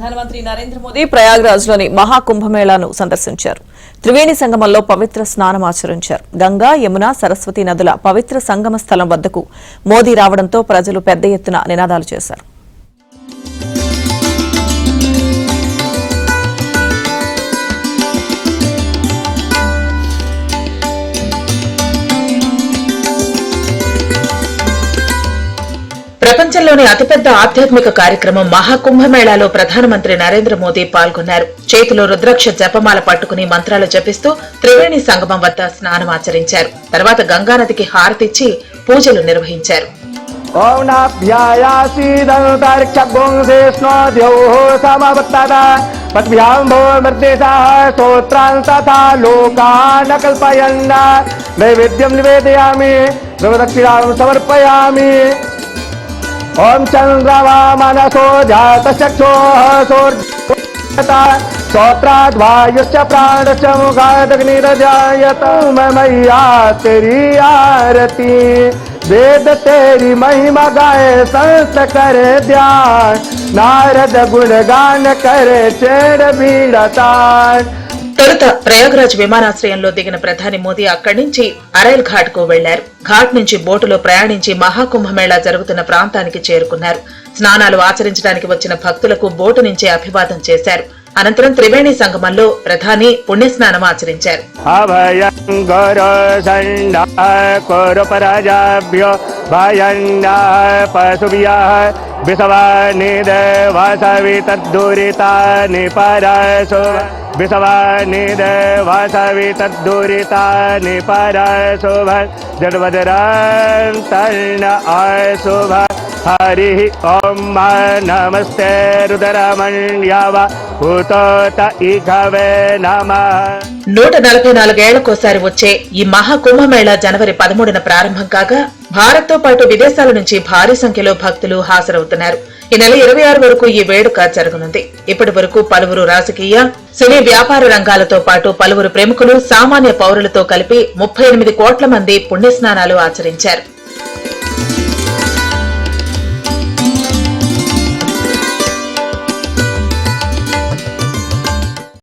ప్రధానమంత్రి నరేంద్ర మోదీ ప్రయాగ్రాజ్లోని మహాకుంభమేళాను సందర్శించారు. త్రివేణి సంగమంలో పవిత్ర స్నానం ఆచరించారు. గంగా, యమున, సరస్వతి నదుల పవిత్ర సంగమ స్థలం వద్దకు మోదీ రావడంతో ప్రజలు పెద్ద ఎత్తున నినాదాలు చేశారు. ప్రపంచంలోని అతిపెద్ద ఆధ్యాత్మిక కార్యక్రమం మహాకుంభమేళాలో ప్రధానమంత్రి నరేంద్ర మోదీ పాల్గొన్నారు. చేతిలో రుద్రాక్ష జపమాల పట్టుకుని మంత్రాలు జపిస్తూ త్రివేణి సంగమం వద్ద స్నానమాచరించారు. తర్వాత గంగానదికి హారతిచ్చి పూజలు నిర్వహించారు. ओम चंद्रमा मनसो जातचक्षुः सौत्राद्वायुश्च प्राणश्च मुखादग्निरजायत मैया तेरी आरती वेद तेरी महिमा गाए संत करे ध्यान नारद गुणगान करे चेड़ बीड़तान. తొలుత ప్రయాగ్రాజ్ విమానాశ్రయంలో దిగిన ప్రధాని మోదీ అక్కడి నుంచి అరైల్ ఘాట్ కు వెళ్లారు. ఘాట్ నుంచి బోటులో ప్రయాణించి మహాకుంభమేళా జరుగుతున్న ప్రాంతానికి చేరుకున్నారు. స్నానాలు ఆచరించడానికి వచ్చిన భక్తులకు బోటు నుంచి అభివాదం చేశారు. అనంతరం త్రివేణి సంగమంలో ప్రధాని పుణ్యస్నానం ఆచరించారు. हरि ओम नमस्ते रुद्रमण्यव भूतोत इघवे नमः. 144 ఏళ్లకోసారి వచ్చే ఈ మహాకుంభమేళా జనవరి 13న ప్రారంభం కాగా భారత్ తో పాటు విదేశాల నుంచి భారీ సంఖ్యలో భక్తులు హాజరవుతున్నారు. ఈ నెల 26 వరకు ఈ వేడుక జరగనుంది. ఇప్పటి వరకు పలువురు రాజకీయ, సినీ, వ్యాపార రంగాలతో పాటు పలువురు ప్రముఖులు, సామాన్య పౌరులతో కలిపి 38 కోట్ల మంది పుణ్యస్నానాలు ఆచరించారు.